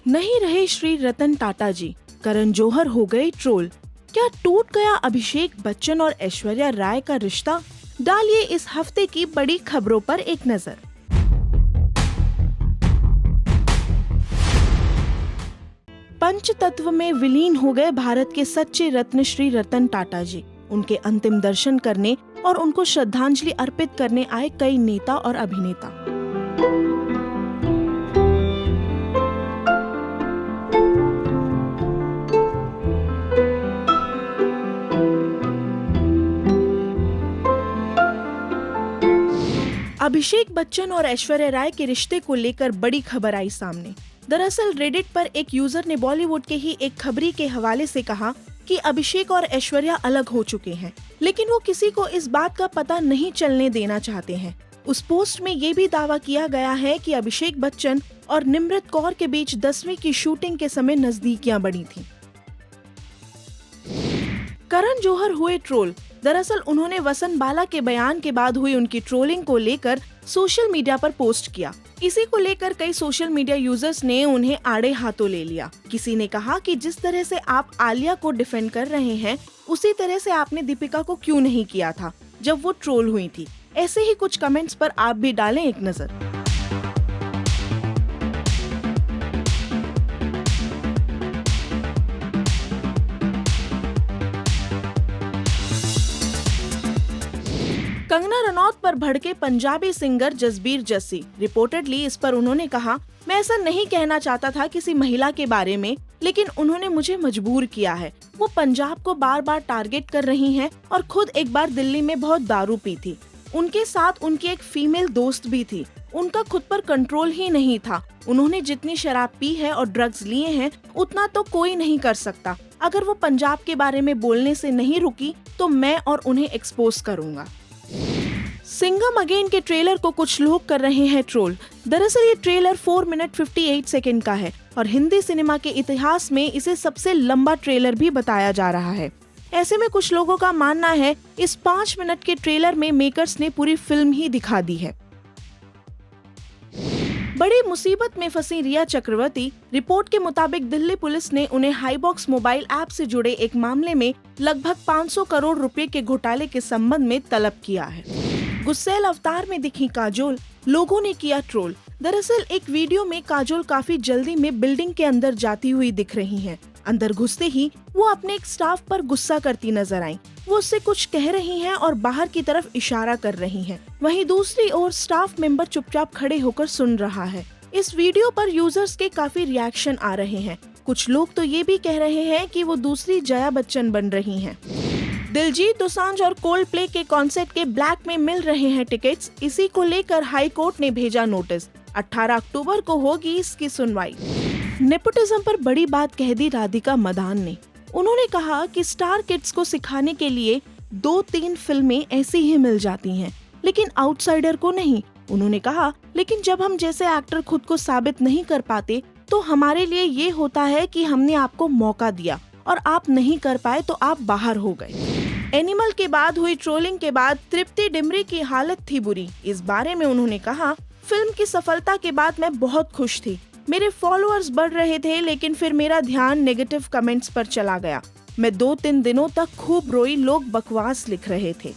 नहीं रहे श्री रतन टाटा जी, करण जौहर हो गए ट्रोल। क्या टूट गया अभिषेक बच्चन और ऐश्वर्या राय का रिश्ता? डालिए इस हफ्ते की बड़ी खबरों पर एक नजर। पंचतत्व में विलीन हो गए भारत के सच्चे रत्न श्री रतन टाटा जी। उनके अंतिम दर्शन करने और उनको श्रद्धांजलि अर्पित करने आए कई नेता और अभिनेता। अभिषेक बच्चन और ऐश्वर्या राय के रिश्ते को लेकर बड़ी खबर आई सामने। दरअसल रेडिट पर एक यूजर ने बॉलीवुड के ही एक खबरी के हवाले से कहा कि अभिषेक और ऐश्वर्या अलग हो चुके हैं, लेकिन वो किसी को इस बात का पता नहीं चलने देना चाहते हैं। उस पोस्ट में ये भी दावा किया गया है कि अभिषेक बच्चन और निमृत कौर के बीच 10वीं की शूटिंग के समय नजदीकियां बढ़ी थीं। करण जौहर हुए ट्रोल। दरअसल उन्होंने वसंत बाला के बयान के बाद हुई उनकी ट्रोलिंग को लेकर सोशल मीडिया पर पोस्ट किया। इसी को लेकर कई सोशल मीडिया यूजर्स ने उन्हें आड़े हाथों ले लिया। किसी ने कहा कि जिस तरह से आप आलिया को डिफेंड कर रहे हैं, उसी तरह से आपने दीपिका को क्यों नहीं किया था जब वो ट्रोल हुई थी। ऐसे ही कुछ कमेंट्स पर आप भी डालें एक नजर। कंगना रनौत पर भड़के पंजाबी सिंगर जसबीर जस्सी। रिपोर्टेडली इस पर उन्होंने कहा, मैं ऐसा नहीं कहना चाहता था किसी महिला के बारे में, लेकिन उन्होंने मुझे मजबूर किया है। वो पंजाब को बार बार टारगेट कर रही हैं और खुद एक बार दिल्ली में बहुत दारू पी थी। उनके साथ उनकी एक फीमेल दोस्त भी थी। उनका खुद पर कंट्रोल ही नहीं था। उन्होंने जितनी शराब पी है और ड्रग्स लिए हैं, उतना तो कोई नहीं कर सकता। अगर वो पंजाब के बारे में बोलने से नहीं रुकी तो मैं और उन्हें एक्सपोज करूँगा। सिंघम अगेन के ट्रेलर को कुछ लोग कर रहे हैं ट्रोल। दरअसल ये ट्रेलर 4 मिनट 58 सेकंड का है और हिंदी सिनेमा के इतिहास में इसे सबसे लंबा ट्रेलर भी बताया जा रहा है। ऐसे में कुछ लोगों का मानना है इस 5 मिनट के ट्रेलर में मेकर्स ने पूरी फिल्म ही दिखा दी है। बड़ी मुसीबत में फंसी रिया चक्रवर्ती। रिपोर्ट के मुताबिक दिल्ली पुलिस ने उन्हें हाईबॉक्स मोबाइल ऐप से जुड़े एक मामले में लगभग 500 करोड़ रुपए के घोटाले के संबंध में तलब किया है। गुस्सैल अवतार में दिखी काजोल, लोगों ने किया ट्रोल। दरअसल एक वीडियो में काजोल काफी जल्दी में बिल्डिंग के अंदर जाती हुई दिख रही हैं। अंदर घुसते ही वो अपने एक स्टाफ पर गुस्सा करती नजर आई। वो उससे कुछ कह रही हैं और बाहर की तरफ इशारा कर रही हैं। वहीं दूसरी ओर स्टाफ मेंबर चुपचाप खड़े होकर सुन रहा है। इस वीडियो पर यूजर्स के काफी रिएक्शन आ रहे हैं। कुछ लोग तो ये भी कह रहे हैं कि वो दूसरी जया बच्चन बन रही हैं। दिलजीत दोसांझ और कोल्ड प्ले के कॉन्सर्ट के ब्लैक में मिल रहे हैं टिकट्स। इसी को लेकर हाई कोर्ट ने भेजा नोटिस। 18 अक्टूबर को होगी इसकी सुनवाई। नेपोटिज्म पर बड़ी बात कह दी राधिका मदान ने। उन्होंने कहा कि स्टार किड्स को सिखाने के लिए 2-3 फिल्में ऐसी ही मिल जाती हैं, लेकिन आउटसाइडर को नहीं। उन्होंने कहा, लेकिन जब हम जैसे एक्टर खुद को साबित नहीं कर पाते तो हमारे लिए ये होता है कि हमने आपको मौका दिया और आप नहीं कर पाए तो आप बाहर हो गए। एनिमल के बाद हुई ट्रोलिंग के बाद तृप्ति डिमरी की हालत थी बुरी। इस बारे में उन्होंने कहा, फिल्म की सफलता के बाद मैं बहुत खुश थी। मेरे फॉलोअर्स बढ़ रहे थे, लेकिन फिर मेरा ध्यान नेगेटिव कमेंट्स पर चला गया। मैं 2-3 दिनों तक खूब रोई। लोग बकवास लिख रहे थे।